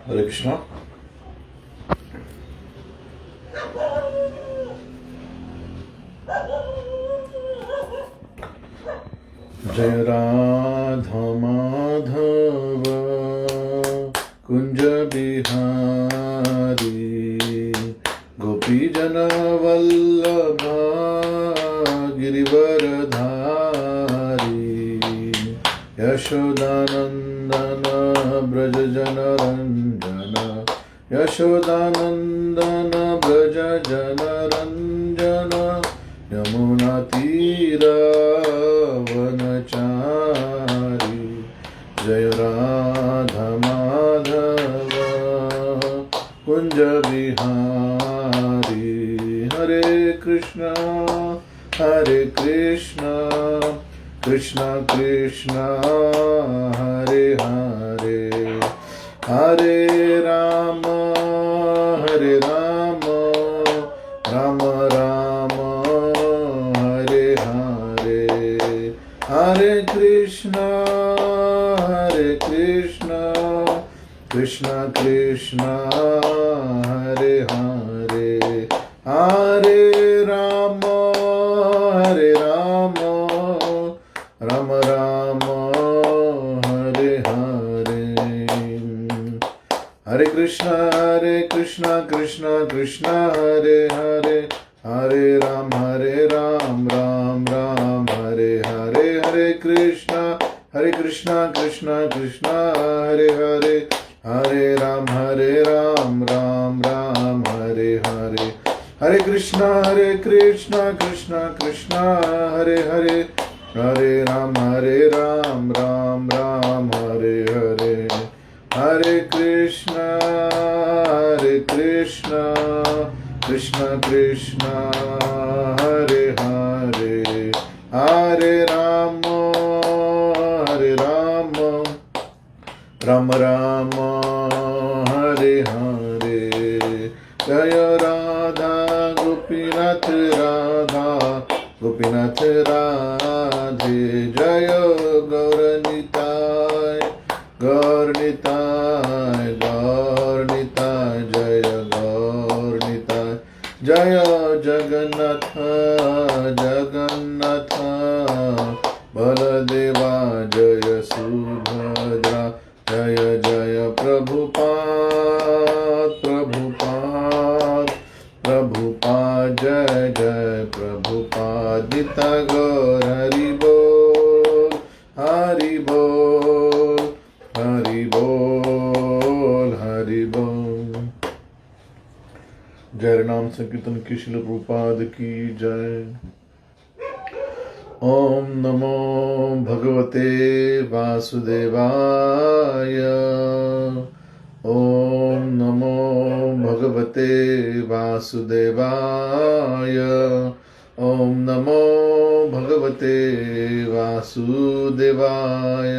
Hare Krishna. Jai Radha Madhava Kunja Bihari Gopi Jana Vallabha Girivaradhari Yashodanandana Braja Jana Ranjana Yashodanandana Braja Jana Ranjana Yamuna Tira Vanachari Jaya Radha Madhava Kunja Bihari Hare Krishna Krishna Krishna Hare Hare Hare Rama Rama Rama Hare Hare Hare Krishna Krishna Krishna Hare Hare Hare Rama Rama Rama Hare Hare Hare Krishna Krishna Krishna Hare Hare Hare Ram Ram Ram Hare Hare Hare Krishna Krishna Krishna Hare Hare Hare Ram Ram Ram Hare Hare Hare Krishna Krishna Krishna Hare Hare Hare Ram Ram Ram Hare Hare Hare Krishna Krishna Krishna Hare Hare Hare Rama Ram Rama Hare Hare Jaya Radha Gopinath Radhe Jaya Gauranitai Jaya Gaurnitai Jaya Jagannatha Baladeva Jaya Subhadra Jaya Jaya Prabhupada Jaya Jaya Prabhupada Gita Gaur Hari Bol Hari Bol Hari Bol Hari Bol जय नाम संकीर्तन की श्रील प्रभुपाद की जय। ओम नमो भगवते वासुदेवाय ओम नमो भगवते वासुदेवाय ओम नमो भगवते वासुदेवाय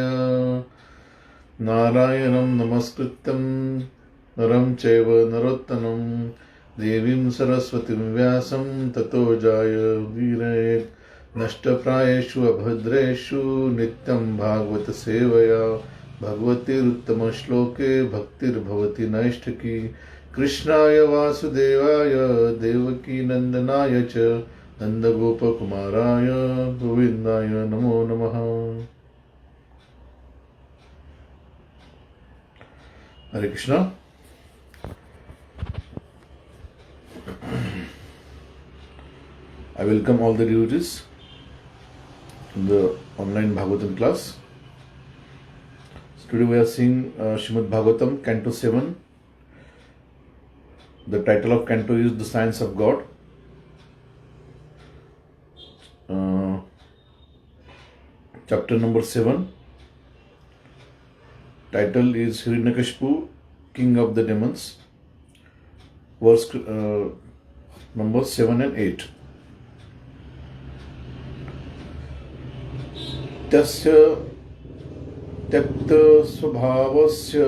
नारायणं नमस्कृत्यं नरं चैव नरोत्तमं देवीं सरस्वतीं व्यासं ततो जयमुदीरयेत् नष्टप्रायेषु अभद्रेषु नित्यं भागवत सेवया भगवतीरुत्तमश्लोके भक्तिर्भवति नैष्ठिकी कृष्णाय वासुदेवाय देवकी नन्दनाय च नन्दगोपकुमाराय गोविन्दाय नमो नमः। Hare Krishna. I welcome all the devotees in the online Bhagavatam class. So today we are seeing Srimad Bhagavatam, Canto 7. The title of Canto is The Science of God. Chapter number 7. Title is Hiranyakashipu, King of the Demons. Verse number 7 and 8. तस्य त्यक्त स्वभावस्य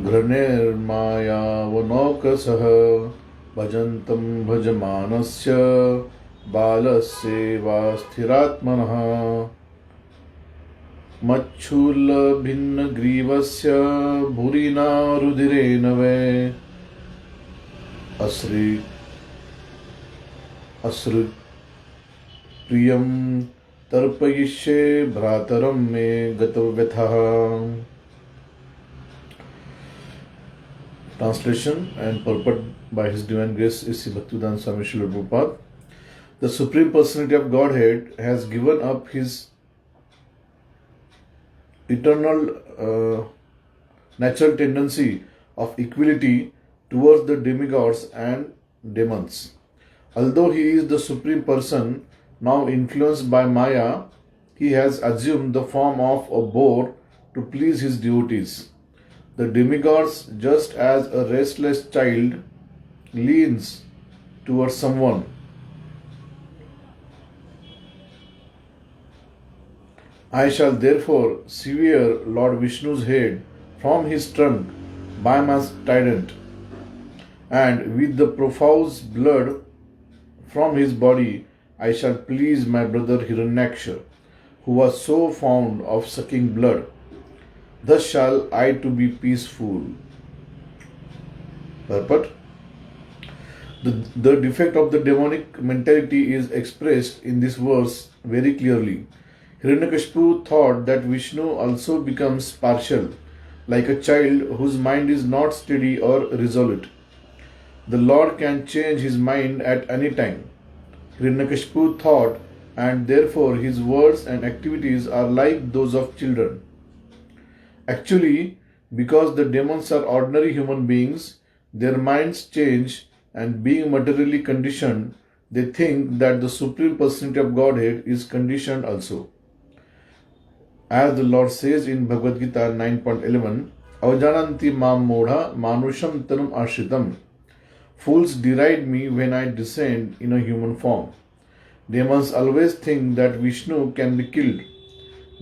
घृणेर्मायावनौकसः भजन्तं भजमानस्य बालस्येवा स्थिरात्मनः Machula bhinna grivasya bhurina rudirena ve asri asri priyam tarpayishe bhrataram me gatavyatha. Translation and purport by His Divine Grace is Bhaktivedanta Swami Srila Prabhupada. The Supreme Personality of Godhead has given up His eternal natural tendency of equality towards the demigods and demons. Although He is the Supreme Person, now influenced by Maya, He has assumed the form of a boar to please His devotees. The demigods, just as a restless child leans towards someone, I shall therefore sever Lord Vishnu's head from his trunk by my trident, and with the profuse blood from his body I shall please my brother Hiranyaksha, who was so fond of sucking blood. Thus shall I to be peaceful. But the defect of the demonic mentality is expressed in this verse very clearly. Hiranyakashipu thought that Vishnu also becomes partial, like a child whose mind is not steady or resolute. The Lord can change his mind at any time. Hiranyakashipu thought, and therefore his words and activities are like those of children. Actually, because the demons are ordinary human beings, their minds change, and being materially conditioned, they think that the Supreme Personality of Godhead is conditioned also. As the Lord says in Bhagavad Gita 9.11, Avajananti mam modha manusham tanum ashritam. Fools deride me when I descend in a human form. Demons always think that Vishnu can be killed.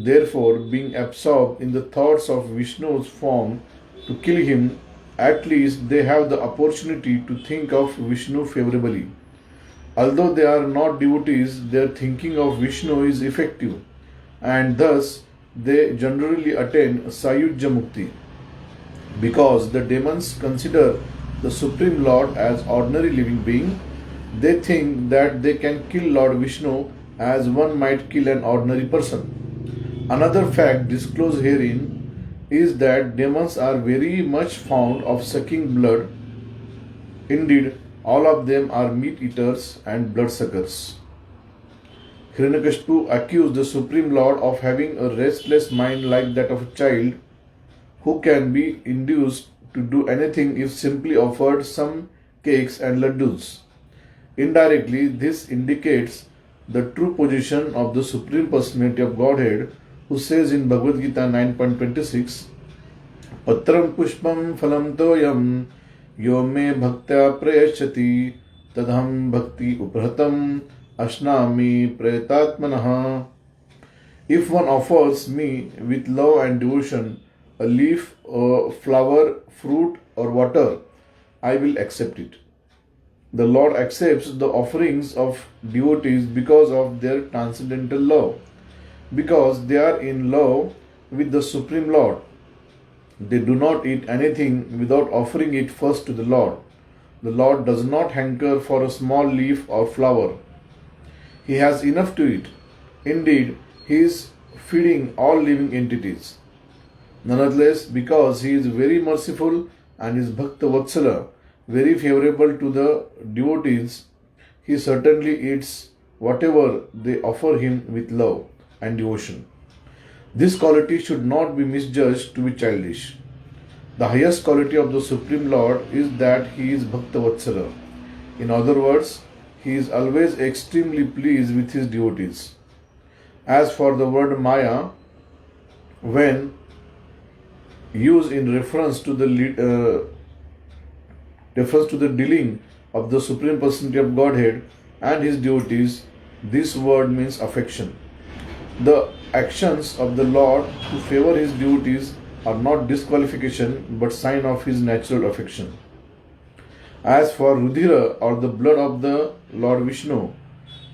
Therefore, being absorbed in the thoughts of Vishnu's form to kill him, at least they have the opportunity to think of Vishnu favorably. Although they are not devotees, their thinking of Vishnu is effective, and thus they generally attain Sayuj Jamukti. Because the demons consider the Supreme Lord as ordinary living being, they think that they can kill Lord Vishnu as one might kill an ordinary person. Another fact disclosed herein is that demons are very much fond of sucking blood. Indeed, all of them are meat eaters and bloodsuckers. Hiranyakashipu accused the Supreme Lord of having a restless mind like that of a child who can be induced to do anything if simply offered some cakes and laddus. Indirectly, this indicates the true position of the Supreme Personality of Godhead, who says in Bhagavad Gita 9.26, Patram pushpam phalam toyam yo me bhaktya prayachati tadham bhakti uprahatam ashnami prayatatmanaha. If one offers me with love and devotion a leaf, a flower, fruit or water, I will accept it. The Lord accepts the offerings of devotees because of their transcendental love. Because they are in love with the Supreme Lord, they do not eat anything without offering it first to the Lord. The Lord does not hanker for a small leaf or flower. He has enough to eat. Indeed, He is feeding all living entities. Nonetheless, because He is very merciful and is Bhakta Vatsala, very favorable to the devotees, He certainly eats whatever they offer Him with love and devotion. This quality should not be misjudged to be childish. The highest quality of the Supreme Lord is that He is Bhakta Vatsala. In other words, He is always extremely pleased with His devotees. As for the word Maya, when used in reference to the dealing of the Supreme Personality of Godhead and His devotees, this word means affection. The actions of the Lord to favor His devotees are not disqualification but sign of His natural affection. As for Rudhira or the blood of the Lord Vishnu,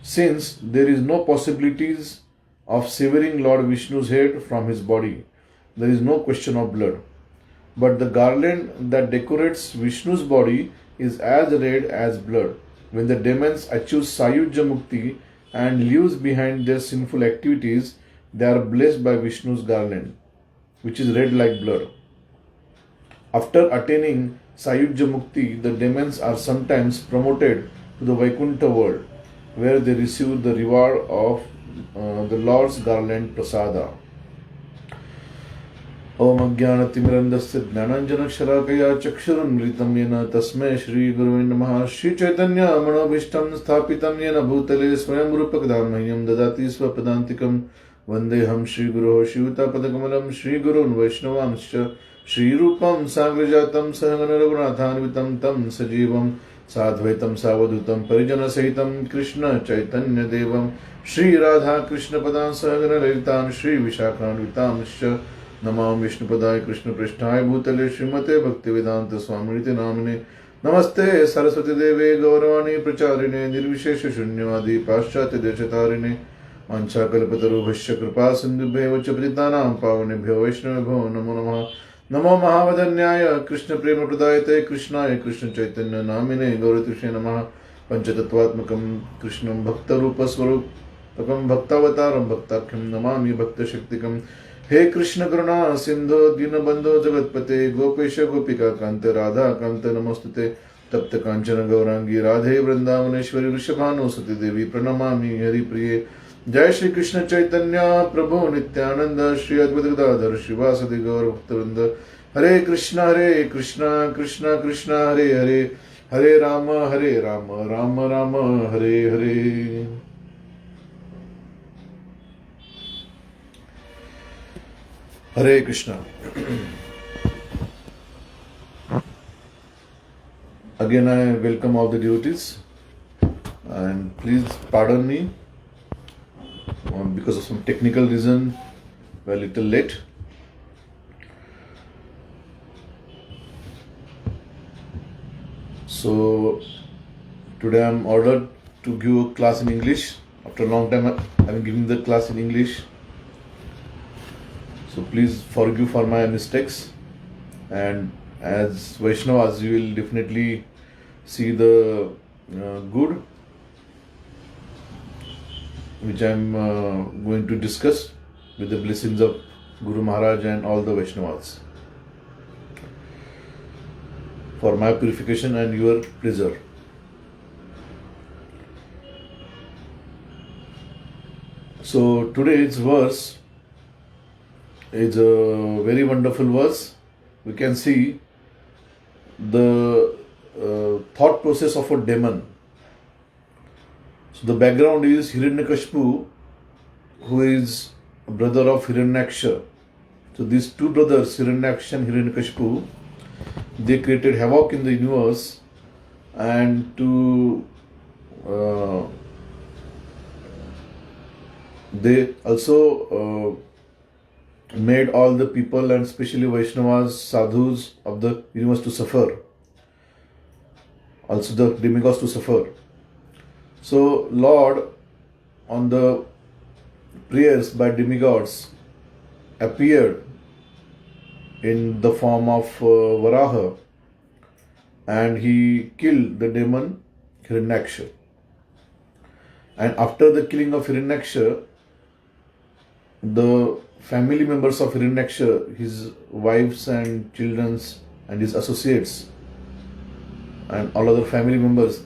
since there is no possibilities of severing Lord Vishnu's head from his body. There is no question of blood. But the garland that decorates Vishnu's body is as red as blood. When the demons achieve Sayuj Jamukti and leaves behind their sinful activities, they are blessed by Vishnu's garland, which is red like blood. After attaining Sayuj Jamukti, the demons are sometimes promoted to the Vaikuntha world, where they receive the reward of the Lord's garland prasada. ओम अज्ञानतिमिरन्धस्य ज्ञानाञ्जनशलाकया चक्षुरुन्मिलितं येन तस्मै श्रीगुरुवे नमः। श्रीचैतन्य मनोभीष्टं स्थापितं येन भूतले स्वयं रूपकदा मह्यं ददाति स्वपदान्तिकं। वन्देऽहं श्रीगुरोः श्रीयुतापदकमलं श्रीगुरून् वैष्णवांश्च श्रीरूपं साग्रजातं सहगण रघुनाथान्वितं तं सजीवं साद्वैतं सावधूतं परिजनसहितं कृष्ण चैतन्यदेवं श्रीराधा कृष्णपदान् सहगण ललितान् श्रीविशाखान्वितांश्च नमामि विष्णुपदाय कृष्णपृष्ठाय भूतले श्रीमते भक्तिवेदांत स्वामिनिति नामिने। नमस्ते सरस्वती देवे गौरवाणी प्रचारिणे निर्विशेष शून्यवादी पाश्चात्य देशतारिणे। वाञ्छाकल्पतरुभ्यश्च कृपा सिन्धुभ्येव च पतितानां पावनेभ्यो वैष्णवेभ्यो नमो नमः। नमो महावदन्याय कृष्ण प्रेम प्रदायते कृष्णाय कृष्ण चैतन्य नामिने गौरतुष्ये नमः। पंचतत्वात्मकं कृष्णं भक्तरूप स्वरूपकं भक्तावतारं भक्ताख्यं नमामि भक्तशक्तिकं। हे कृष्ण करुणा सिंधु दीनबंधो जगतपते गोपेश गोपिका कांत राधा कांत नमोस्तुते। तप्त कांचन गौरांगी राधे वृंदावनेश्वरी वृषभानुसुते देवी प्रणमामि हरिप्रिये। जय श्री कृष्ण चैतन्य प्रभु नित्यानंद श्री अद्वैत गदाधर श्रीवासदि गौर भक्तवृंद। हरे कृष्ण कृष्ण कृष्ण हरे हरे, हरे Ram Ram Ram Hare Hare. Hare Krishna. Again, I welcome all the devotees, and please pardon me because of some technical reason we're a little late. So today I'm ordered to give a class in English. After a long time I'm giving the class in English. So please forgive for my mistakes, and as Vaishnavas you will definitely see the good which I am going to discuss with the blessings of Guru Maharaj and all the Vaishnavas for my purification and your pleasure. So today's verse is a very wonderful verse. We can see the thought process of a demon. So the background is Hiranyakashipu, who is a brother of Hiranyaksha. So these two brothers, Hiranyaksha and Hiranyakashipu, they created havoc in the universe, and they also made all the people and especially Vaishnavas, sadhus of the universe to suffer. Also the demigods to suffer. So Lord, on the prayers by demigods, appeared in the form of Varaha, and he killed the demon Hiranyaksha. And after the killing of Hiranyaksha, the family members of Hiranyaksha, his wives and children and his associates and all other family members,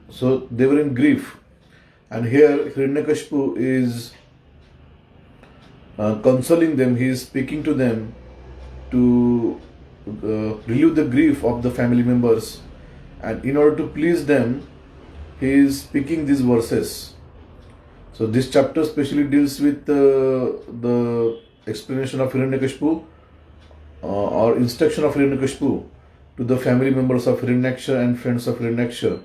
so they were in grief. And here Hiranyakashipu is consoling them, he is speaking to them to relieve the grief of the family members, and in order to please them he is speaking these verses. So this chapter specially deals with the explanation of Hiranyakashipu or instruction of Hiranyakashipu to the family members of Hiranyaksha and friends of Hiranyaksha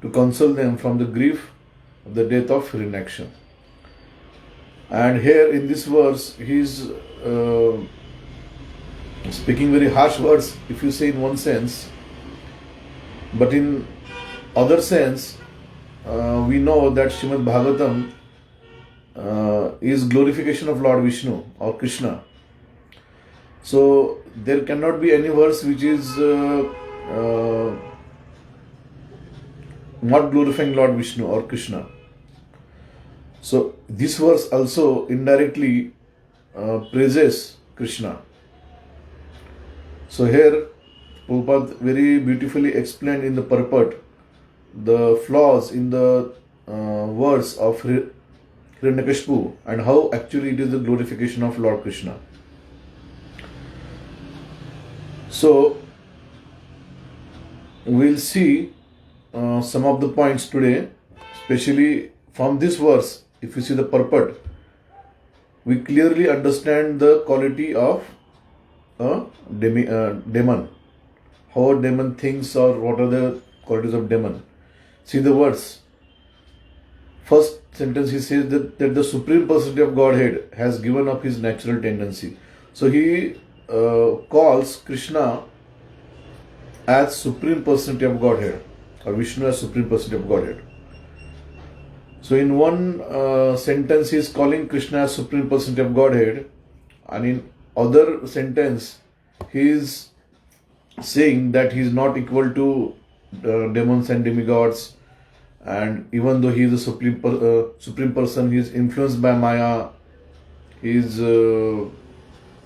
to console them from the grief of the death of Hiranyaksha. And here in this verse he is speaking very harsh words, if you say in one sense, but in other sense we know that Srimad Bhagavatam is glorification of Lord Vishnu or Krishna. So there cannot be any verse which is not glorifying Lord Vishnu or Krishna. So this verse also indirectly praises Krishna. So here Prabhupada very beautifully explained in the purport the flaws in the verse of Hiranyakashipu and how actually it is the glorification of Lord Krishna. So we'll see some of the points today, especially from this verse. If you see the purport, we clearly understand the quality of a demon, how a demon thinks or what are the qualities of demon. See the words. First sentence he says that the Supreme Personality of Godhead has given up his natural tendency. So he calls Krishna as Supreme Personality of Godhead or Vishnu as Supreme Personality of Godhead. So in one sentence he is calling Krishna as Supreme Personality of Godhead, and in other sentence he is saying that he is not equal to demons and demigods, and even though he is a supreme person, he is influenced by Maya, he is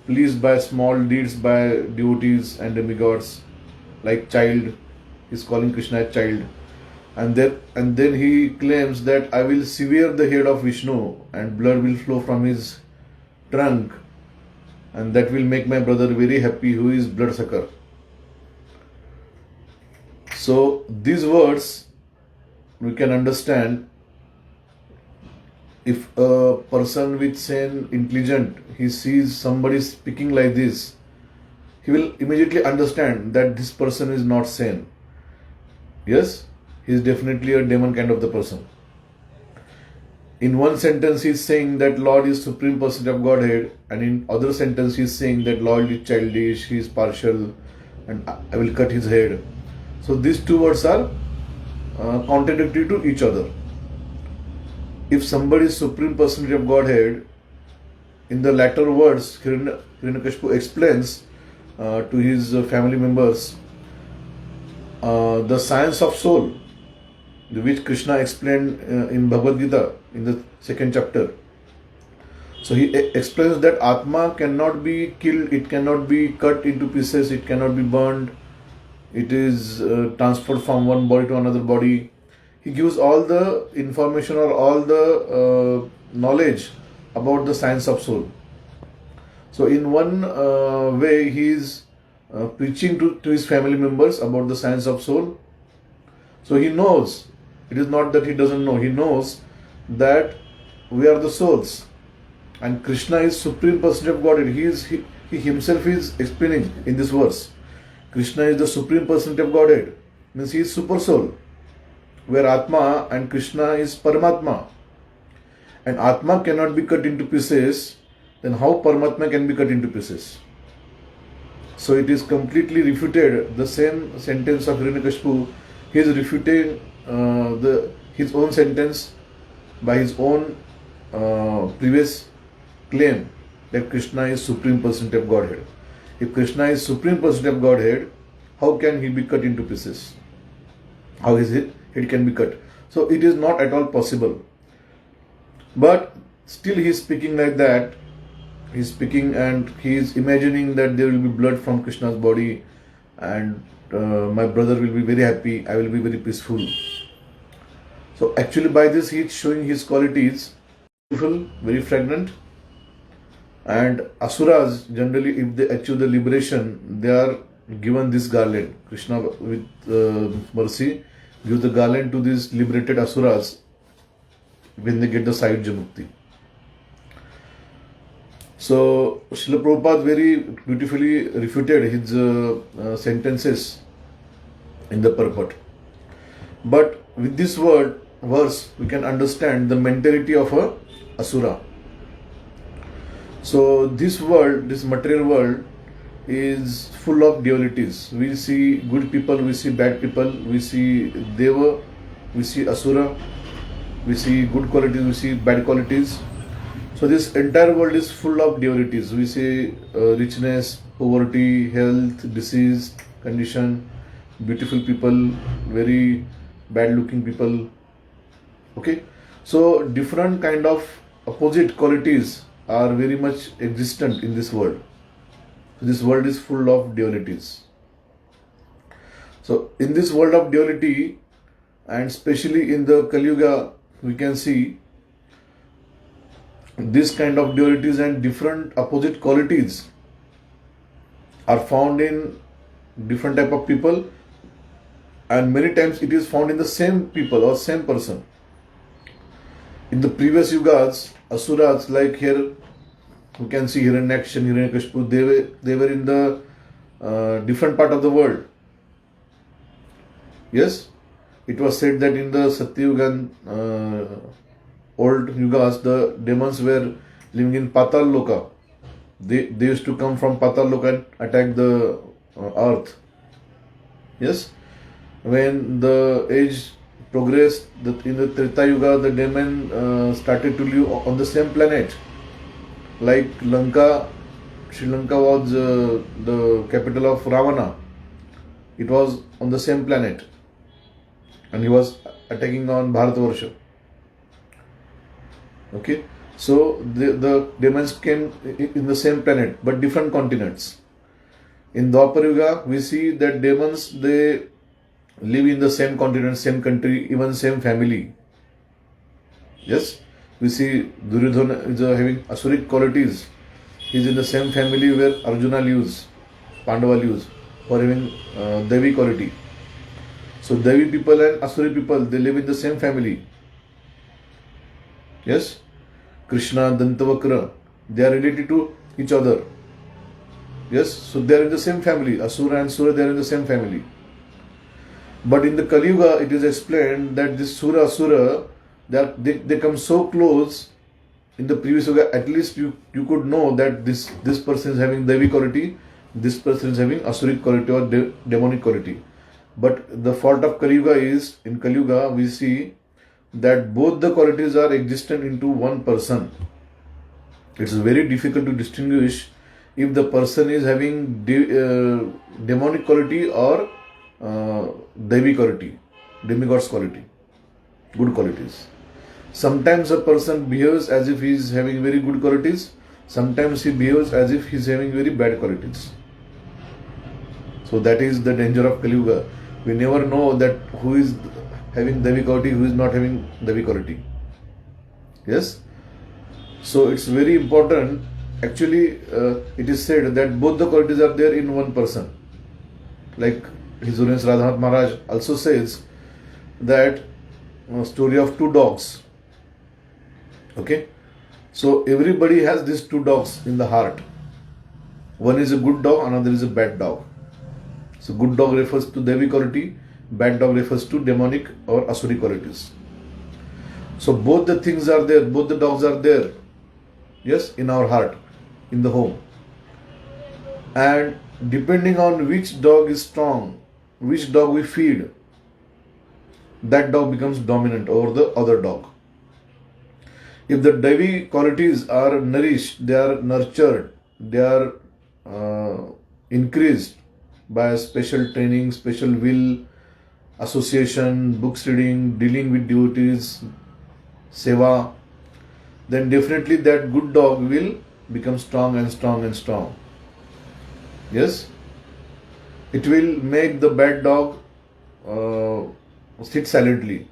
pleased by small deeds by devotees and demigods, like child. He is calling Krishna a child. And then he claims that I will sever the head of Vishnu and blood will flow from his trunk, and that will make my brother very happy who is bloodsucker. So these words we can understand. If a person with sane intelligent, he sees somebody speaking like this, he will immediately understand that this person is not sane. Yes, he is definitely a demon kind of the person. In one sentence he is saying that Lord is Supreme Personality of Godhead, and in other sentence he is saying that Lord is childish, he is partial, and I will cut his head. So these two words are contradictory to each other. If somebody is Supreme Personality of Godhead, in the latter words Hiranyakashipu explains to his family members the science of soul, which Krishna explained in Bhagavad Gita in the 2nd chapter. So he explains that Atma cannot be killed, it cannot be cut into pieces, it cannot be burned, it is transferred from one body to another body. He gives all the information or all the knowledge about the science of soul. So in one way he is preaching to his family members about the science of soul. So he knows, it is not that he doesn't know, he knows that we are the souls and Krishna is Supreme Personality of Godhead. He himself is explaining in this verse, Krishna is the Supreme Personality of Godhead, means he is super soul, where Atma and Krishna is Paramatma. And Atma cannot be cut into pieces, then how Paramatma can be cut into pieces? So it is completely refuted. The same sentence of Hiranyakashipu, he is refuting his own sentence by his own previous claim that Krishna is Supreme Personality of Godhead. If Krishna is Supreme Personality of Godhead, how can he be cut into pieces? How is it can be cut? So it is not at all possible. But still he is speaking like that. He is speaking and he is imagining that there will be blood from Krishna's body and my brother will be very happy, I will be very peaceful. So actually by this he is showing his qualities, beautiful, very fragrant. And Asuras generally, if they achieve the liberation, they are given this garland. Krishna with mercy gives the garland to these liberated Asuras when they get the side Jamukti. So Srila Prabhupada very beautifully refuted his sentences in the purport. But with this verse, we can understand the mentality of a Asura. So this world, this material world is full of dualities. We see good people, we see bad people, we see Deva, we see Asura, we see good qualities, we see bad qualities. So this entire world is full of dualities. We say richness, poverty, health, disease, condition, beautiful people, very bad looking people. Okay, so different kind of opposite qualities are very much existent in this world. So this world is full of dualities. So in this world of duality, and especially in the Kali Yuga, we can see this kind of dualities and different opposite qualities are found in different type of people, and many times it is found in the same people or same person. In the previous yugas, asuras, like here you can see Hiranyaksha, Hiranyakashipu, they were in the different part of the world. Yes, it was said that in the Satyuga old yugas, the demons were living in Patal Loka. They used to come from Patal Loka and attack the earth. Yes, when the age progressed, in the Treta Yuga, the demon started to live on the same planet. Like Lanka, Sri Lanka was the capital of Ravana. It was on the same planet, and he was attacking on Bharatvarsha. Okay, so the demons came in the same planet but different continents. In Dwapar Yuga, we see that demons, they live in the same continent, same country, even same family. Yes, we see Duryodhana is having asuric qualities. He is in the same family where Arjuna lives, Pandava lives, or having Devi quality. So Devi people and Asuri people, they live in the same family. Yes, Krishna, Dantavakra, they are related to each other. Yes, so they are in the same family. Asura and Sura, they are in the same family. But in the Kali Yuga, it is explained that this Sura, Asura, they come so close. In the previous Yuga, at least you could know that this person is having Devi quality, this person is having Asuric quality or demonic quality. But the fault of Kali Yuga is, in Kali Yuga, we see that both the qualities are existent into one person. It's very difficult to distinguish if the person is having demonic quality or Devi quality, demigod's quality, good qualities. Sometimes a person behaves as if he is having very good qualities, sometimes he behaves as if he is having very bad qualities. So that is the danger of Kali Yuga. We never know that who is having Devi quality, who is not having Devi quality. Yes? So it's very important. Actually, it is said that both the qualities are there in one person. Like His Holiness Radhanath Maharaj also says that story of two dogs. Okay? So everybody has these two dogs in the heart. One is a good dog, another is a bad dog. So good dog refers to Devi quality, bad dog refers to demonic or Asuri qualities. So both the things are there, both the dogs are there. Yes, in our heart, in the home. And depending on which dog is strong, which dog we feed, that dog becomes dominant over the other dog. If the Devi qualities are nourished, they are nurtured, they are increased by special training, special will, association, books reading, dealing with devotees, seva, then definitely that good dog will become strong and strong and strong. Yes? It will make the bad dog sit silently.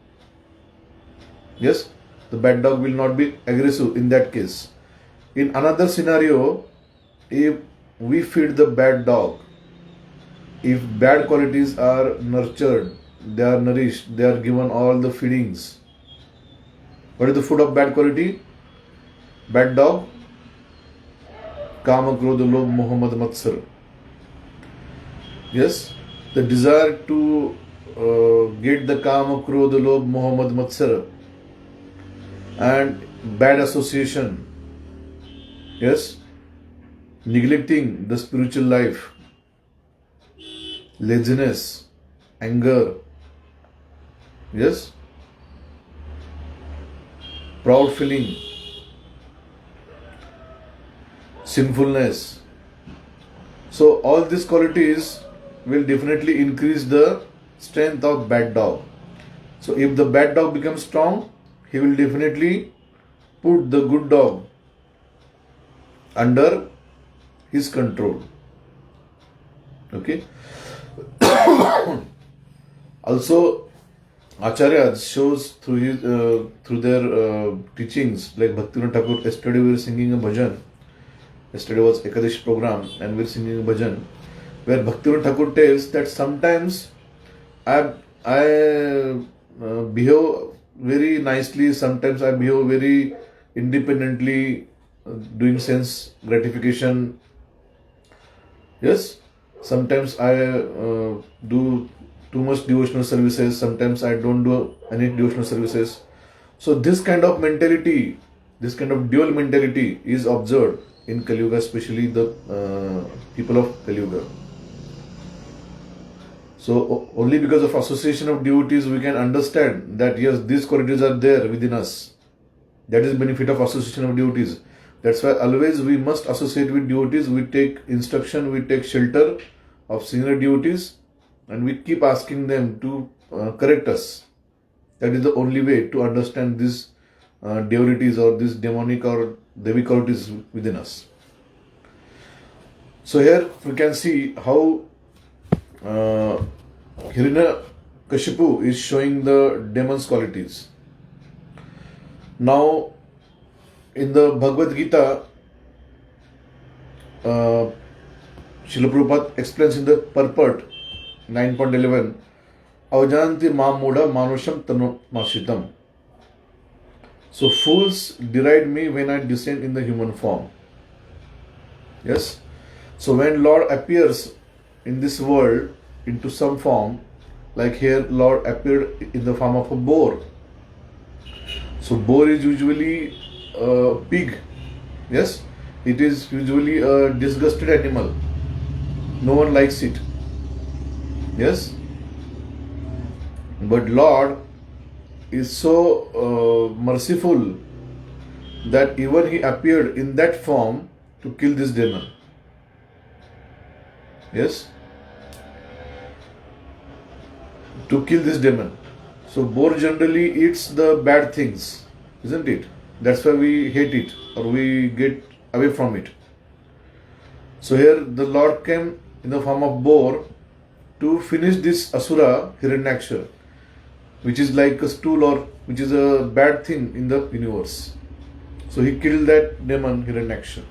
Yes? The bad dog will not be aggressive in that case. In another scenario, if we feed the bad dog, if bad qualities are nurtured, they are nourished, they are given all the feedings. What is the food of bad quality? Bad dog? Kama, Krodha, Lobh, Moha, Mad, Matsar. Yes? The desire to get the Kama, Krodha, Lobh, Moha, Mad, Matsar, and bad association. Yes? Neglecting the spiritual life, laziness, anger. Yes? Proud feeling. sinfulness. So all these qualities will definitely increase the strength of bad dog. So if the bad dog becomes strong, he will definitely put the good dog under his control. Okay. Also, Acharya shows through their teachings, like Bhaktivinoda Thakur. Yesterday we were singing a bhajan. Yesterday was Ekadashi program, and we were singing a bhajan, where Bhaktivinoda Thakur tells that sometimes I behave very nicely, sometimes I behave very independently, doing sense gratification. Yes, sometimes I do too much devotional services, sometimes I don't do any devotional services. So this kind of mentality, this kind of dual mentality is observed in Kali Yuga, especially the people of Kali Yuga. So only because of association of devotees we can understand that yes, these qualities are there within us. That is benefit of association of devotees. That's why always we must associate with devotees. We take instruction, we take shelter of senior devotees, and we keep asking them to correct us. That is the only way to understand these divinities or these demonic or devi qualities within us. So here we can see how Hiranyakashipu is showing the demon's qualities. Now, in the Bhagavad Gita, Srila Prabhupada explains in the purport 9.11, Avajanti Mamuda Manusham Tanumashritam. So fools deride me when I descend in the human form. Yes. So when Lord appears in this world into some form, like here Lord appeared in the form of a boar. So boar is usually a pig. Yes. It is usually a disgusted animal. No one likes it. Yes. But Lord is so merciful that even He appeared in that form to kill this demon. Yes. To kill this demon. So boar generally eats the bad things, isn't it? That's why we hate it or we get away from it. So here the Lord came in the form of boar to finish this Asura Hiranyaksha, which is like a stool or which is a bad thing in the universe. So he killed that demon Hiranyaksha.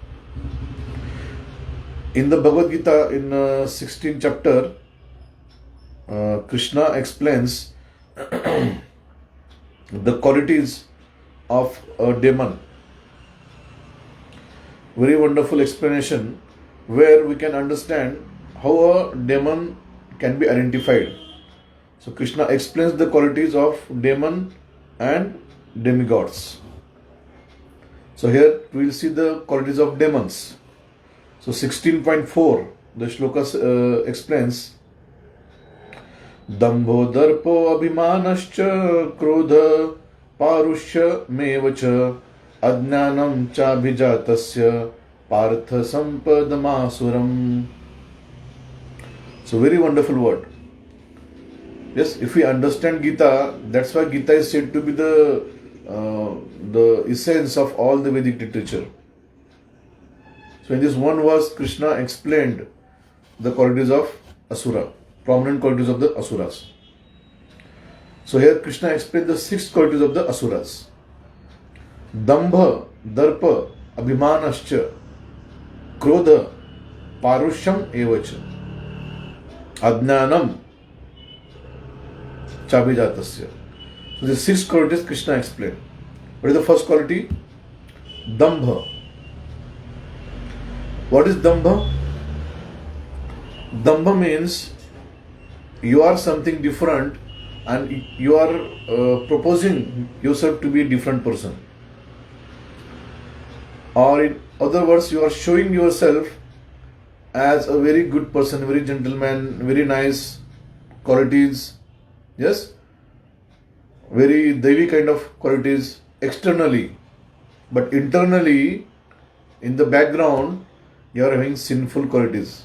In the Bhagavad Gita, in 16th chapter, Krishna explains the qualities of a demon. Very wonderful explanation where we can understand how a demon can be identified. So Krishna explains the qualities of demon and demigods. So here we will see the qualities of demons. So 16.4, the shloka explains Dambho darpo abhimanascha krodha parushya mevacha adnanam chabhijatasya partha sampadamasuram. So very wonderful word. Yes, if we understand Gita, that's why Gita is said to be the essence of all the Vedic literature. So in this one verse, Krishna explained the qualities of Asura, prominent qualities of the Asuras. So here Krishna explained the 6 qualities of the Asuras. Dambha, Darpa, Abhimanascha, Krodha, Parushyam evacha, Adnanam, Chabhijatasya. So the 6 qualities Krishna explained. What is the first quality? Dambha. What is Dambha? Dambha means you are something different and you are proposing yourself to be a different person. Or in other words, you are showing yourself as a very good person, very gentleman, very nice qualities. Yes? Very Devi kind of qualities externally. But internally, in the background you are having sinful qualities.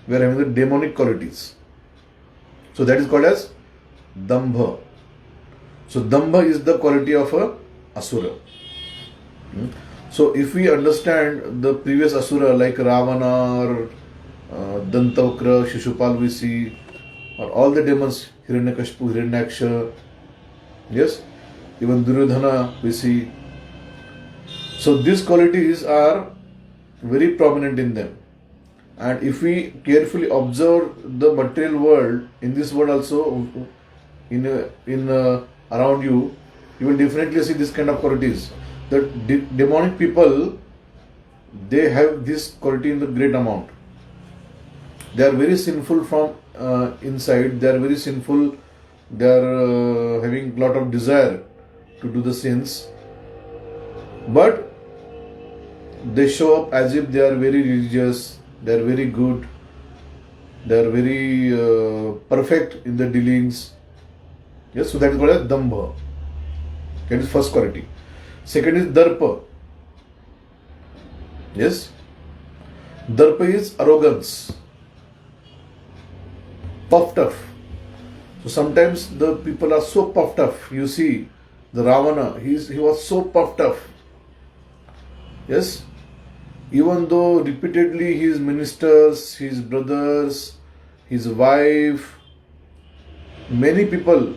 We are having the demonic qualities. So that is called as dambha. So dambha is the quality of a asura. So if we understand the previous asura like Ravana or Dantavakra, Shishupal we see, or all the demons, Hiranyakashipu, Hiranyaksha, yes, even Duryodhana we see. So these qualities are very prominent in them. And if we carefully observe the material world, in this world also, around you, you will definitely see this kind of qualities. The demonic people, they have this quality in the great amount. They are very sinful from inside. They are very sinful. They are having a lot of desire to do the sins. But they show up as if they are very religious. They are very good. They are very perfect in their dealings. Yes, so that is called as dambha. That is first quality. Second is darpa. Yes, darpa is arrogance, puffed up. So sometimes the people are so puffed up. You see, the Ravana, he was so puffed up. Yes, even though repeatedly his ministers, his brothers, his wife, many people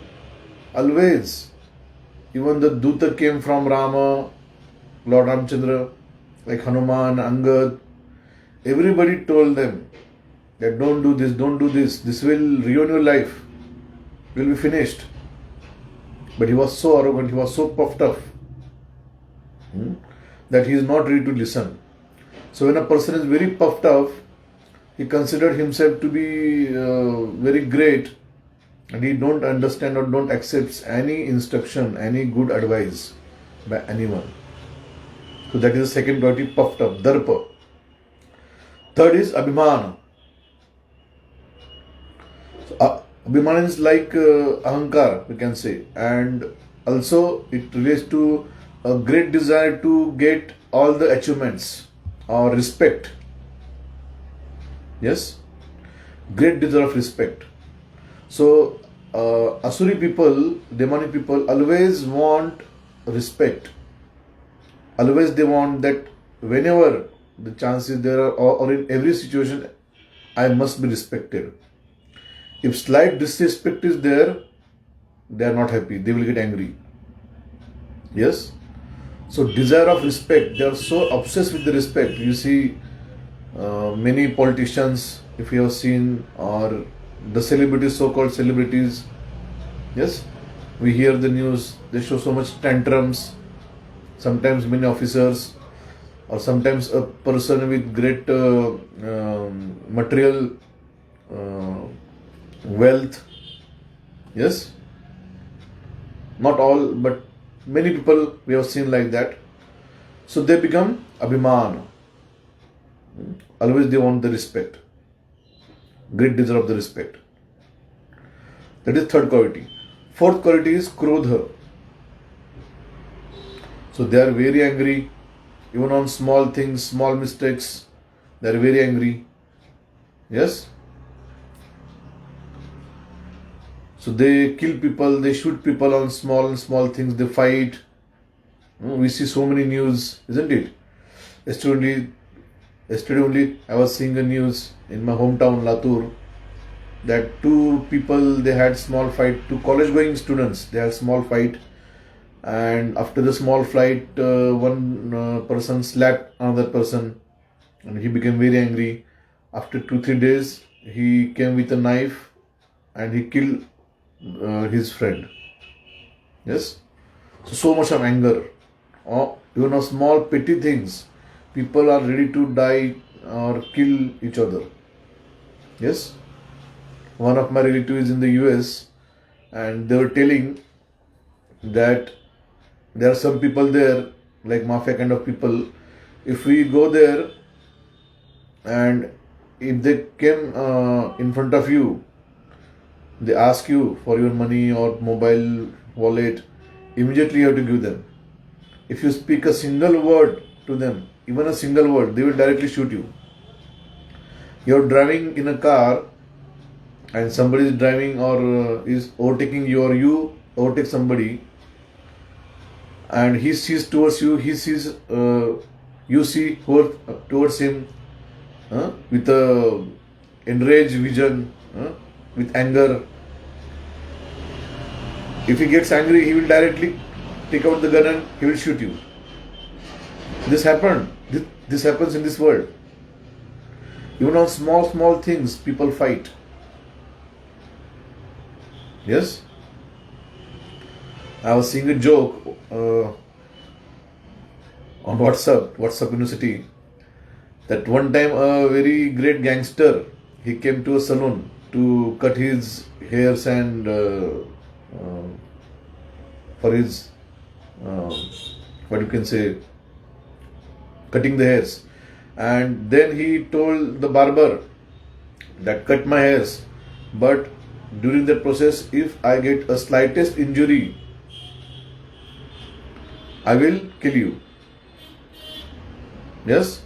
always, even the Duta came from Rama, Lord Ramchandra, like Hanuman, Angad, everybody told them that don't do this, this will ruin your life, will be finished. But he was so arrogant, he was so puffed up that he is not ready to listen. So when a person is very puffed up, he considered himself to be very great, and he don't understand or don't accept any instruction, any good advice by anyone. So that is the second quality, puffed up, darpa. Third is abhimana. So, abhimana is like ahankar, we can say, and also it relates to a great desire to get all the achievements or respect. Yes, great desire of respect. So Asuri people, demonic people, always want respect. Always they want that whenever the chance is there, or in every situation, I must be respected. If slight disrespect is there, they are not happy. They will get angry. Yes. So desire of respect, they are so obsessed with the respect. You see many politicians, if you have seen, or the celebrities, so-called celebrities, yes, we hear the news, they show so much tantrums, sometimes many officers, or sometimes a person with great material wealth, yes, not all, but many people we have seen like that. So they become abhimana. Always they want the respect, great desire of the respect. That is third quality. Fourth quality is krodha. So they are very angry, even on small things, small mistakes, they are very angry. Yes. So they kill people, they shoot people on small things, they fight. We see so many news, isn't it? Yesterday only I was seeing a news in my hometown, Latur, that two people, they had small fight, two college going students, they had small fight, and after the small fight, one person slapped another person and he became very angry. After 2-3 days, he came with a knife and he killed his friend. Yes. So much of anger. Even on small petty things, people are ready to die or kill each other. Yes. One of my relatives in the US, and they were telling that there are some people there, like mafia kind of people. If we go there and if they came in front of you, they ask you for your money or mobile wallet, immediately you have to give them. If you speak a single word to them, even a single word, they will directly shoot you. You're driving in a car and somebody is driving or is overtaking you, or you overtake somebody and he sees towards you, you see towards him with a enraged vision, with anger. If he gets angry, he will directly take out the gun and he will shoot you. This happens in this world. Even on small things, people fight. Yes? I was seeing a joke on WhatsApp University, that one time a very great gangster, he came to a salon to cut his hairs and for his cutting the hairs, and then he told the barber that cut my hairs, but during that process, if I get a slightest injury, I will kill you. Yes?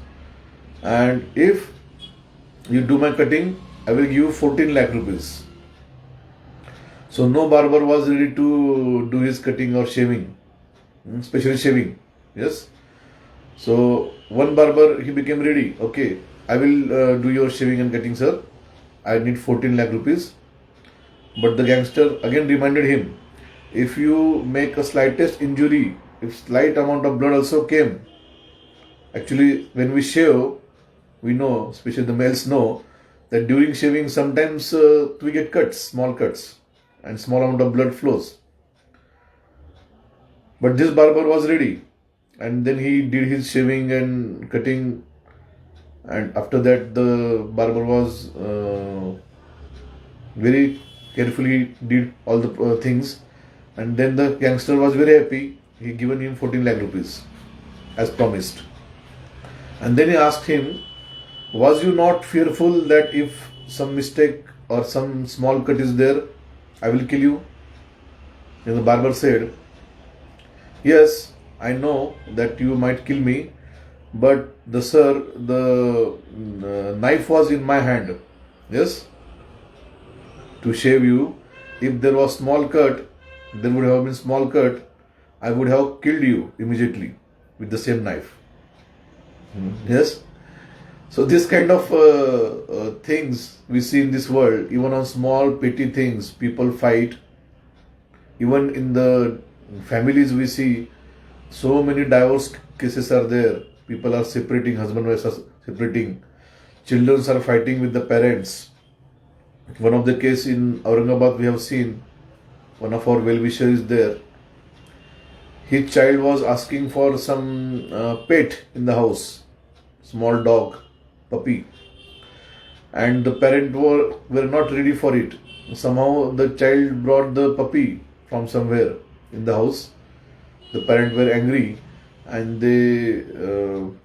And if you do my cutting, I will give you 14 lakh rupees. So no barber was ready to do his cutting or shaving, especially shaving. Yes? So one barber, he became ready. Okay, I will do your shaving and cutting, sir. I need 14 lakh rupees. But the gangster again reminded him, if you make a slightest injury, if slight amount of blood also came, actually when we shave, we know, especially the males know, that during shaving sometimes we get cuts, small cuts, and small amount of blood flows. But this barber was ready, and then he did his shaving and cutting, and after that the barber was very carefully did all the things, and then the gangster was very happy. He given him 14 lakh rupees as promised. And then he asked him, was you not fearful that if some mistake or some small cut is there, I will kill you? And the barber said, yes, I know that you might kill me, but the knife was in my hand. Yes? To shave you. If there was small cut, there would have been small cut, I would have killed you immediately with the same knife. Yes? So this kind of things we see in this world, even on small petty things, people fight. Even in the families we see, so many divorce cases are there. People are separating, husband and wife are separating. Children are fighting with the parents. One of the case in Aurangabad we have seen, one of our well-wisher is there. His child was asking for some pet in the house, small dog, puppy, and the parent were not ready for it. Somehow the child brought the puppy from somewhere in the house. The parents were angry and they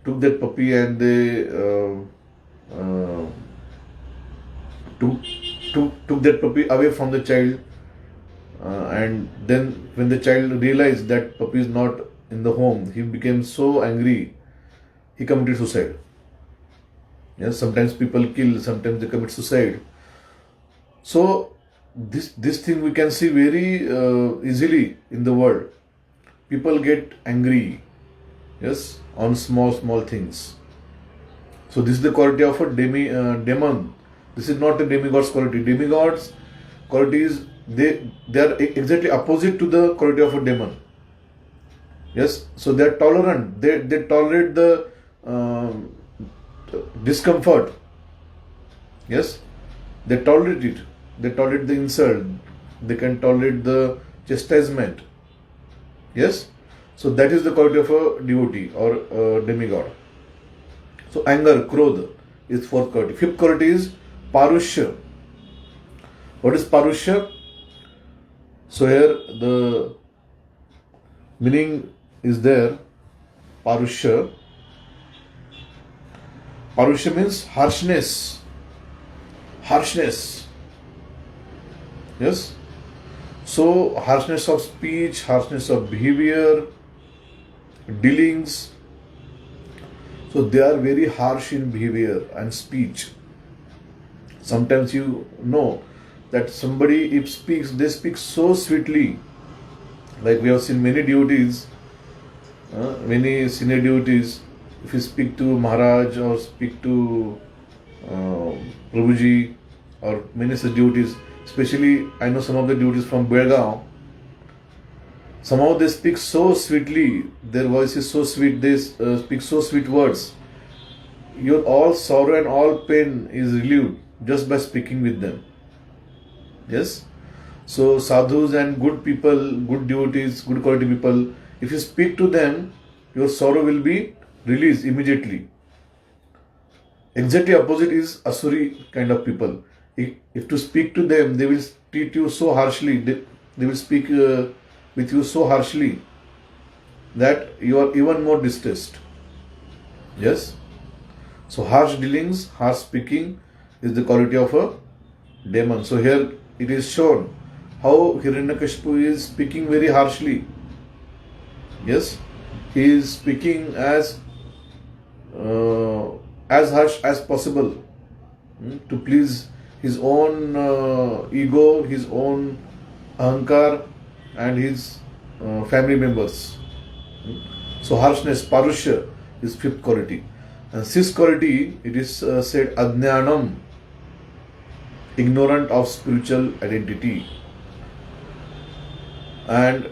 took that puppy and they took that puppy away from the child. And then when the child realized that puppy is not in the home, he became so angry, he committed suicide. Yes, sometimes people kill, sometimes they commit suicide. So this thing we can see very easily in the world. People get angry, yes, on small things. So this is the quality of a demon. This is not a demigod's quality. Demigod's quality is they are exactly opposite to the quality of a demon. Yes, so they are tolerant. They tolerate the discomfort. Yes, they tolerate it. They tolerate the insult. They can tolerate the chastisement. Yes, so that is the quality of a devotee or a demigod. So anger, krodha is fourth quality. Fifth quality is parushya. What is parushya? So here the meaning is there. Parushya. Parushya means harshness. Harshness. Yes. So harshness of speech, harshness of behavior, dealings. So they are very harsh in behavior and speech. Sometimes you know that somebody, if speaks, they speak so sweetly. Like we have seen many devotees, many senior devotees, if you speak to Maharaj or speak to Prabhuji or many such devotees, especially I know some of the devotees from Belgaum, somehow they speak so sweetly, their voice is so sweet, they speak so sweet words. Your all sorrow and all pain is relieved just by speaking with them. Yes? So sadhus and good people, good devotees, good quality people, if you speak to them, your sorrow will be released immediately. Exactly opposite is Asuri kind of people. If to speak to them, they will treat you so harshly, they will speak with you so harshly that you are even more distressed. Yes? So harsh dealings, harsh speaking is the quality of a demon. So here it is shown how Hiranyakashipu is speaking very harshly. Yes? He is speaking as harsh as possible to please his own ego, his own ahankar and his family members. So harshness, parushya is fifth quality. And sixth quality, it is said ajnanam, ignorant of spiritual identity. And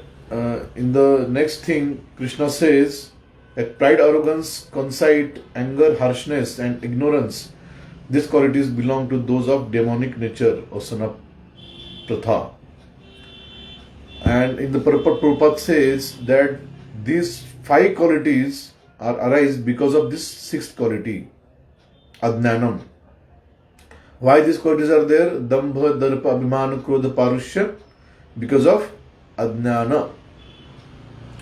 in the next thing, Krishna says that pride, arrogance, conceit, anger, harshness and ignorance, these qualities belong to those of demonic nature or sana pratha. And in the purport, Prabhupada says that these five qualities arise because of this sixth quality, ajnanam. Why these qualities are there? Dambha, darpa, abhimana, krodha, parushya. Because of ajnana.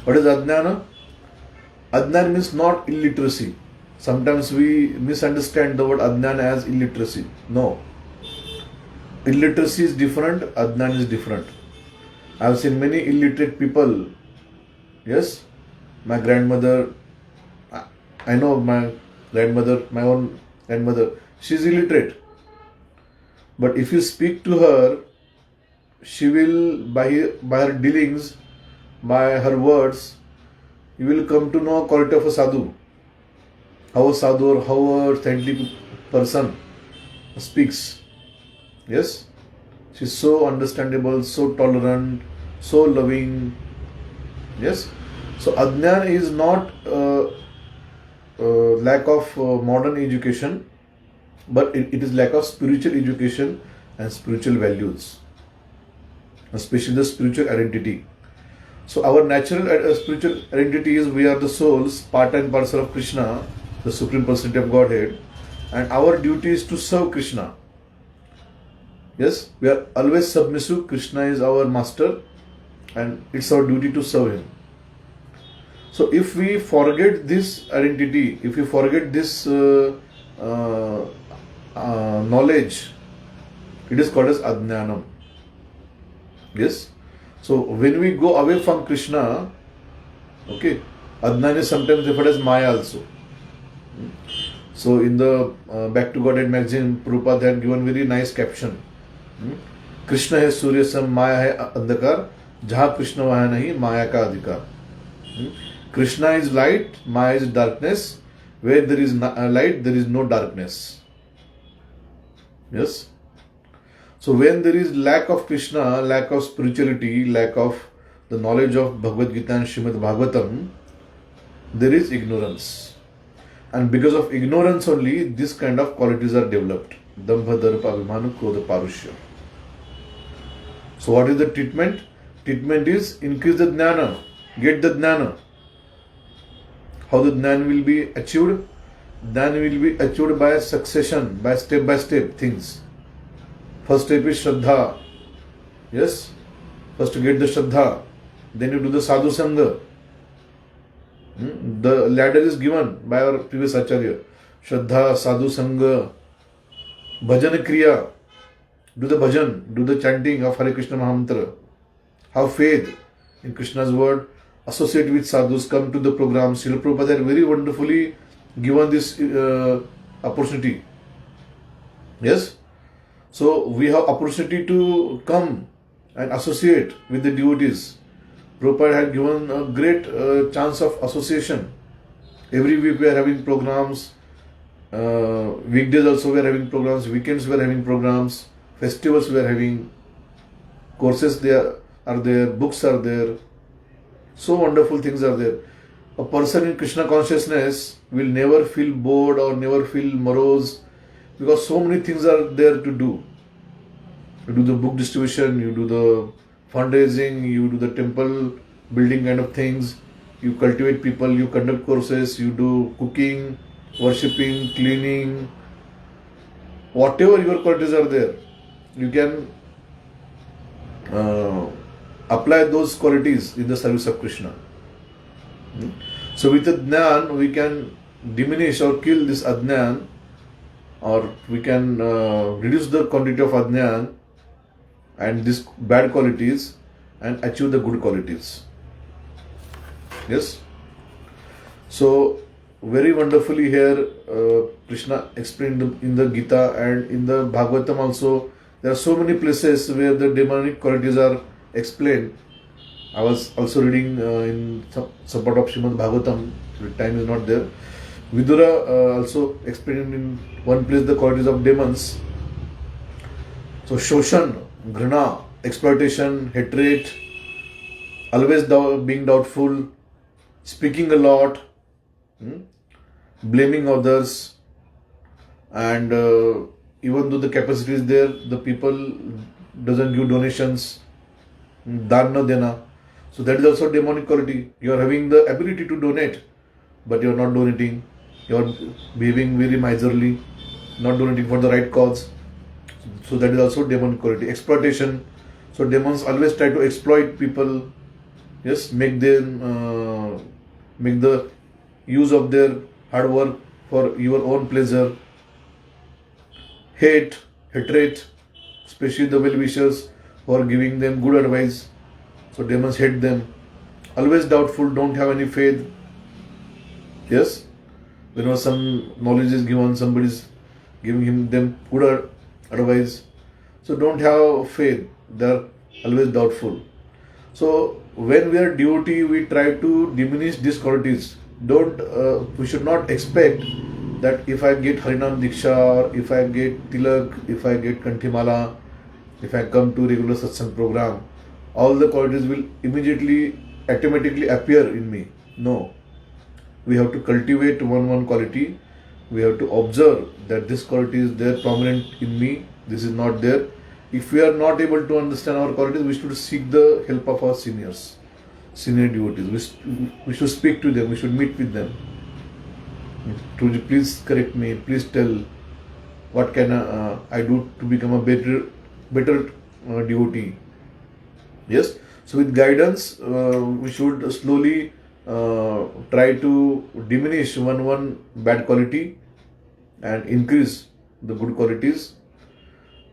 What is ajnana? Ajnana means not illiteracy. Sometimes we misunderstand the word ajnana as illiteracy. No. Illiteracy is different, ajnana is different. I have seen many illiterate people. Yes, my grandmother, I know my grandmother, my own grandmother, she is illiterate. But if you speak to her, she will, by her dealings, by her words, you will come to know quality of a sadhu. How a sadhu or how a saintly person speaks. Yes? She is so understandable, so tolerant, so loving. Yes? So ajnana is not lack of modern education, but it is lack of spiritual education and spiritual values, especially the spiritual identity. So our natural spiritual identity is we are the souls, part and parcel of Krishna, the Supreme Personality of Godhead, and our duty is to serve Krishna. Yes, we are always submissive. Krishna is our master and it's our duty to serve him. So if we forget this identity, if we forget this knowledge, it is called as ajnanam. Yes. So when we go away from Krishna, okay, ajnana is sometimes referred as maya also. So in the Back to Godhead magazine, Prabhupada had given very nice caption. Krishna है सूर्य सम, माया है अंधकार, जहां कृष्ण वहां नहीं माया का अधिकार. Krishna is light, Maya is darkness. Where there is light, there is no darkness. Yes. So when there is lack of Krishna, lack of spirituality, lack of the knowledge of Bhagavad Gita and Srimad Bhagavatam, there is ignorance. And because of ignorance only, this kind of qualities are developed. Dambha, darpa, abhimana, krodha, parushya. So what is the treatment? Treatment is increase the jnana, get the jnana. How the jnana will be achieved? Jnana will be achieved by succession, by step things. First step is Shraddha. Yes? First to get the Shraddha. Then you do the Sadhu Sangha. The ladder is given by our previous Acharya. Shraddha, Sadhu Sangha, Bhajan Kriya. Do the bhajan, do the chanting of Hare Krishna Mahamantra. Have faith in Krishna's word. Associate with sadhus, come to the program. Srila Prabhupada had very wonderfully given this opportunity. Yes? So we have opportunity to come and associate with the devotees. Prabhupada had given a great chance of association. Every week we are having programs. Weekdays also we are having programs. Weekends we are having programs. Festivals we are having. Courses there are there. Books are there. So wonderful things are there. A person in Krishna consciousness will never feel bored or never feel morose, because so many things are there to do. You do the book distribution, you do the fundraising, you do the temple building kind of things, you cultivate people, you conduct courses, you do cooking, worshipping, cleaning, whatever your qualities are there, you can apply those qualities in the service of Krishna. So with the Jnana, we can diminish or kill this Ajnana, or we can reduce the quantity of Ajnana and these bad qualities and achieve the good qualities. Yes? So, very wonderfully here Krishna explained in the Gita and in the Bhagavatam also. There are so many places where the demonic qualities are explained. I was also reading in some part of Srimad Bhagavatam, the time is not there. Vidura also explained in one place the qualities of demons. So Shoshan, Ghrana, exploitation, hatred, always being doubtful, speaking a lot, blaming others, and even though the capacity is there, the people doesn't give donations, dan na dena. So that is also demonic quality. You are having the ability to donate, but you are not donating. You are behaving very miserly, not donating for the right cause. So that is also demonic quality. Exploitation. So demons always try to exploit people. Yes, make them make the use of their hard work for your own pleasure. Hatred, especially the well-wishers who are giving them good advice. So demons hate them. Always doubtful, don't have any faith. Yes, whenever some knowledge is given, somebody is giving them good advice. So don't have faith. They are always doubtful. So when we are devotee, we try to diminish these qualities. We should not expect that if I get Harinam Diksha, or if I get Tilak, if I get Kanthimala, if I come to regular satsang program, all the qualities will immediately, automatically appear in me. No. We have to cultivate one quality. We have to observe that this quality is there prominent in me, this is not there. If we are not able to understand our qualities, we should seek the help of our senior devotees. We should speak to them, we should meet with them. Please correct me, please tell what can I do to become a better devotee. Yes, so with guidance, we should slowly try to diminish one bad quality and increase the good qualities.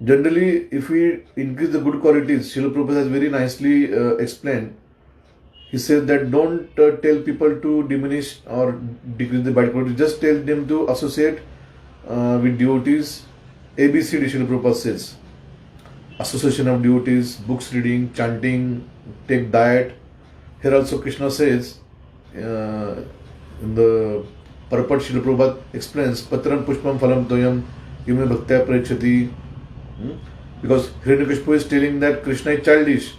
Generally, if we increase the good qualities, Srila Prabhupada has very nicely explained. He says that don't tell people to diminish or decrease the bad qualities. Just tell them to associate with devotees. ABCD, Srila Prabhupada says. Association of devotees, books reading, chanting, take diet. Here also Krishna says, in the purport, Srila Prabhupada explains, Patram Pushpam Phalam Toyam Yume Bhaktya Prechati. Because Hiranyakashipu is telling that Krishna is childish.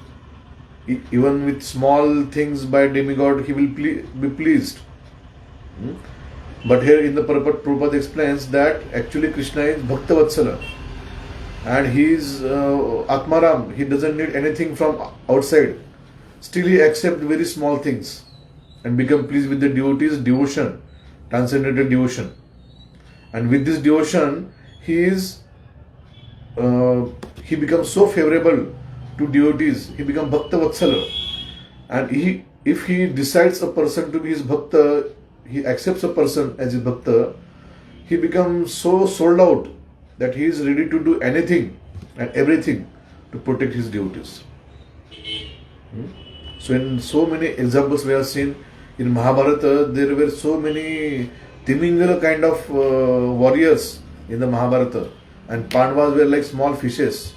Even with small things by demigod, he will be pleased. But here in the purport, Prabhupada explains that actually Krishna is Bhakta Vatsala. And he is Atmaram. He doesn't need anything from outside. Still he accepts very small things and become pleased with the devotee's devotion, transcendental devotion. And with this devotion, he becomes so favorable to devotees. He becomes Bhakta Vatsala. And if he decides a person to be his Bhakta, he accepts a person as his Bhakta, he becomes so sold out that he is ready to do anything and everything to protect his devotees. So in so many examples we have seen in Mahabharata, there were so many Timingala kind of warriors in the Mahabharata, and Pandavas were like small fishes.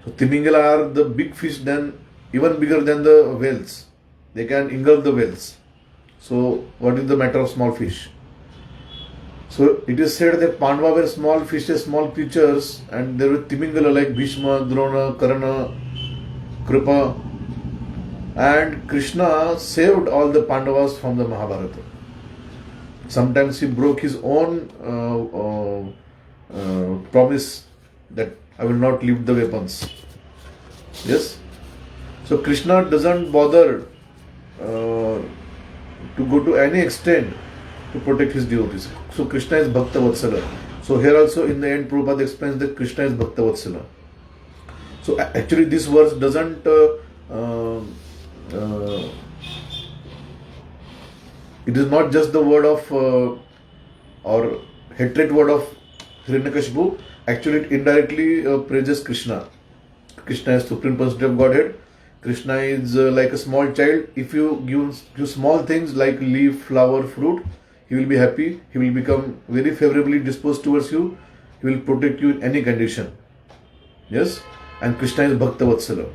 So Timingala are the big fish, then even bigger than the whales. They can engulf the whales. So what is the matter of small fish? So it is said that Pandava were small fishes, small creatures, and there were Timingala like Bhishma, Drona, Karna, Kripa, and Krishna saved all the Pandavas from the Mahabharata. Sometimes he broke his own promise that I will not leave the weapons. Yes? So Krishna doesn't bother to go to any extent to protect his devotees. So Krishna is Bhakta Vatsala. So here also in the end Prabhupada explains that Krishna is Bhakta Vatsala. So actually this verse doesn't it is not just the word of or hatred word of Hiranyakashipu. Actually it indirectly praises Krishna. Krishna is Supreme Personality of Godhead. Krishna is like a small child. If you give small things like leaf, flower, fruit, he will be happy. He will become very favorably disposed towards you. He will protect you in any condition. Yes? And Krishna is Bhakta Vatsala.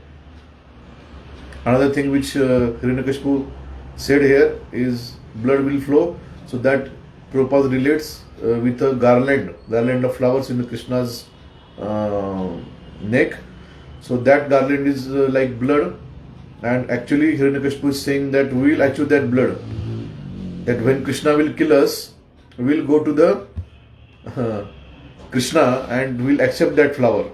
Another thing which Hiranyakashipu said here is blood will flow. So that Prabhupada relates with a garland of flowers in the Krishna's neck. So that garland is like blood, and actually Hiranyakashipu is saying that we will achieve that blood. That when Krishna will kill us, we will go to the Krishna and we will accept that flower.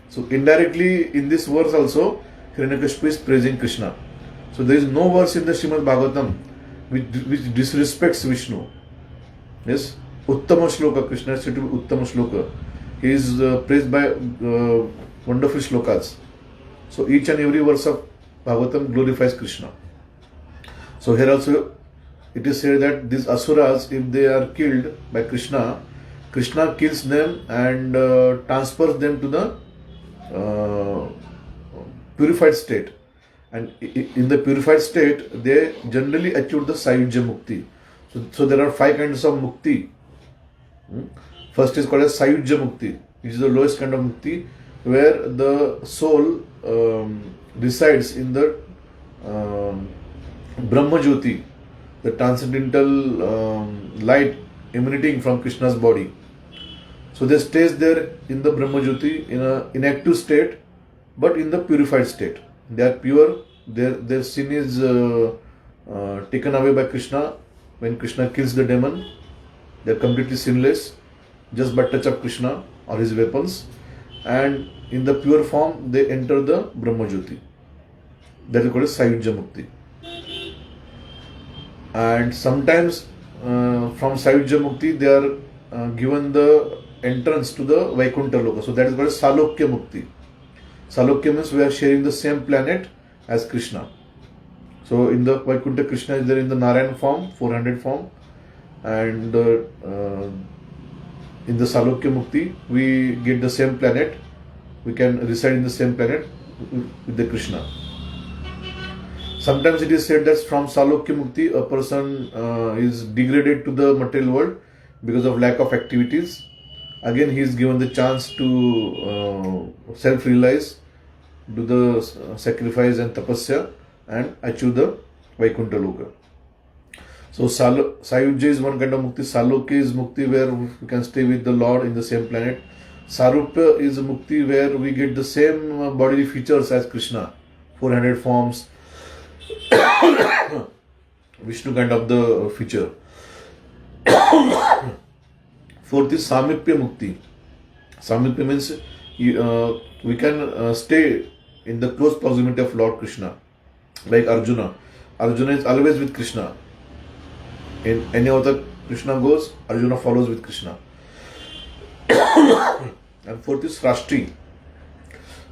So indirectly in this verse also Hiranyakashipu is praising Krishna. So there is no verse in the Srimad Bhagavatam which disrespects Vishnu. Yes, Uttama Shloka, Krishna is said to be Uttama Shloka. He is praised by wonderful shlokas. So each and every verse of Bhagavatam glorifies Krishna. So here also it is said that these asuras, if they are killed by Krishna, Krishna kills them and transfers them to the purified state. And in the purified state, they generally achieve the Sayujya Mukti. So there are 5 kinds of Mukti. First is called as Sayujya Mukti, which is the lowest kind of Mukti, where the soul resides in the Brahma Jyoti, the transcendental light emanating from Krishna's body. So they stays there in the Brahma Jyoti in an inactive state, but in the purified state. They are pure, their sin is taken away by Krishna. When Krishna kills the demon, they are completely sinless, just by touch of Krishna or his weapons. And in the pure form, they enter the Brahma Jyoti. That is called as Sayujya Mukti. And sometimes from Sayujya Mukti, they are given the entrance to the Vaikuntha Loka. So that is called as Salokya Mukti. Salokya means we are sharing the same planet as Krishna. So in the Vaikuntha, Krishna is there in the Narayan form, 400 form. And in the Salokya Mukti, we get the same planet. We can reside in the same planet with the Krishna. Sometimes it is said that from Salokya Mukti, a person is degraded to the material world because of lack of activities. Again, he is given the chance to self-realize, do the sacrifice and tapasya, and achieve the Vaikuntha Loka. So Sayujya is one kind of Mukti. Salokya is Mukti where we can stay with the Lord in the same planet. Sarupya is a Mukti where we get the same bodily features as Krishna, 400 forms, Vishnu kind of the feature. Fourth is Samipya Mukti. Samipya means we can stay in the close proximity of Lord Krishna. Like Arjuna. Arjuna is always with Krishna. In any other Krishna goes, Arjuna follows with Krishna. And fourth is Srashti.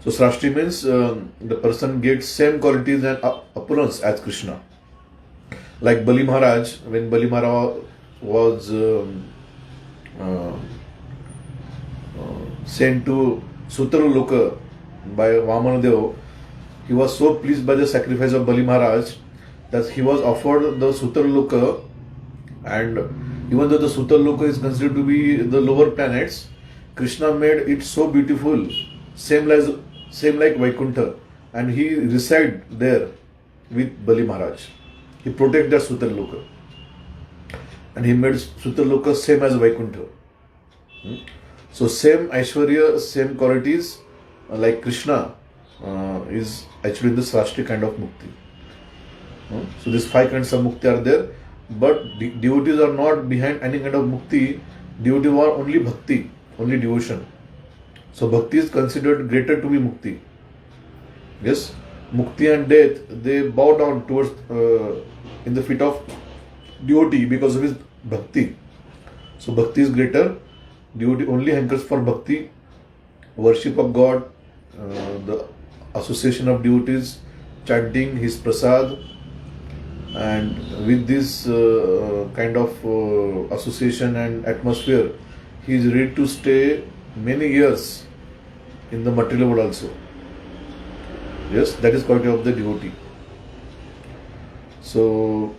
So Srashti means the person gets same qualities and appearance as Krishna. Like Bali Maharaj, when Bali Maharaj was sent to Sutara Loka by Vamanadeva, he was so pleased by the sacrifice of Bali Maharaj that he was offered the Sutara Loka And even though the Sutarloka is considered to be the lower planets, Krishna made it so beautiful, same like Vaikuntha, and he reside there with Bali Maharaj. He protect that Sutarloka, and he made Sutarloka same as Vaikuntha. So same Aishwarya, same qualities, like Krishna is actually the Srashti kind of Mukti. So these 5 kinds of Mukti are there, but devotees are not behind any kind of Mukti. Devotees are only Bhakti, only devotion. So Bhakti is considered greater to be Mukti. Yes, Mukti and death, they bow down towards in the feet of devotee because of his Bhakti. So Bhakti is greater. Devotee only hankers for Bhakti, worship of God, the association of devotees, chanting his prasad, and with this kind of association and atmosphere, he is ready to stay many years in the material world also. Yes, that is quality of the devotee. So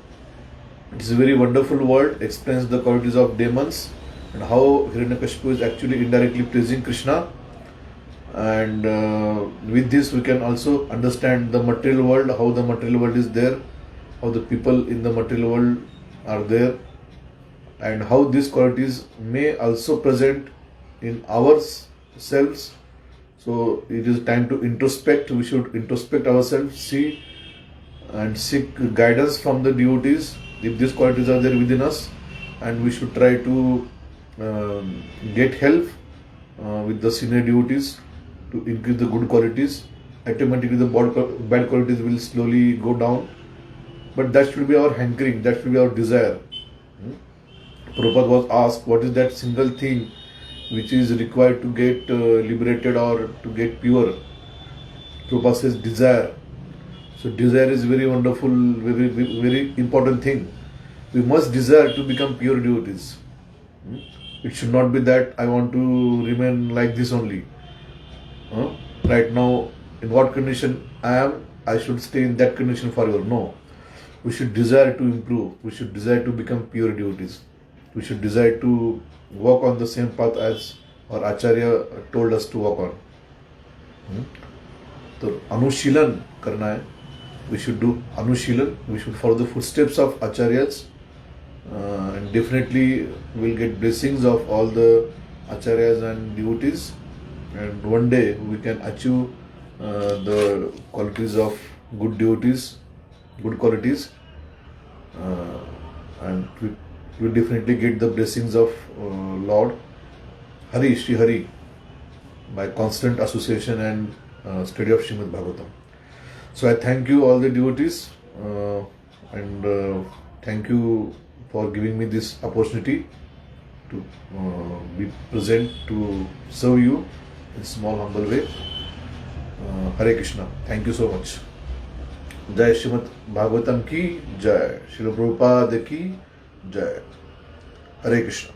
it is a very wonderful word, explains the qualities of demons and how Hiranyakashipu is actually indirectly praising Krishna. And with this we can also understand the material world, how the material world is there, how the people in the material world are there, and how these qualities may also present in ourselves. So it is time to introspect. We should introspect ourselves, see and seek guidance from the devotees if these qualities are there within us, and we should try to get help with the senior devotees to increase the good qualities. Automatically the bad qualities will slowly go down, but that should be our hankering, that should be our desire. Prabhupada was asked, what is that single thing which is required to get liberated or to get pure? Prabhupada says desire. So desire is very wonderful, very important thing. We must desire to become pure devotees. It should not be that I want to remain like this only. Right now, in what condition I am, I should stay in that condition forever. No. We should desire to improve. We should desire to become pure devotees. We should desire to walk on the same path as our Acharya told us to walk on. So, Anushilan karna hai. We should do Anushilan. We should follow the footsteps of Acharyas. And definitely we'll get blessings of all the Acharyas and devotees. And one day we can achieve the qualities of good devotees, good qualities. And we will definitely get the blessings of Lord Hari, Shri Hari, by constant association and study of Srimad Bhagavatam. So I thank you all the devotees and thank you for giving me this opportunity to be present to serve you in small humble way. Hare Krishna. Thank you so much. Jai Srimad Bhagavatam ki Jai. Srila Prabhupada ki Jai. Hare Krishna.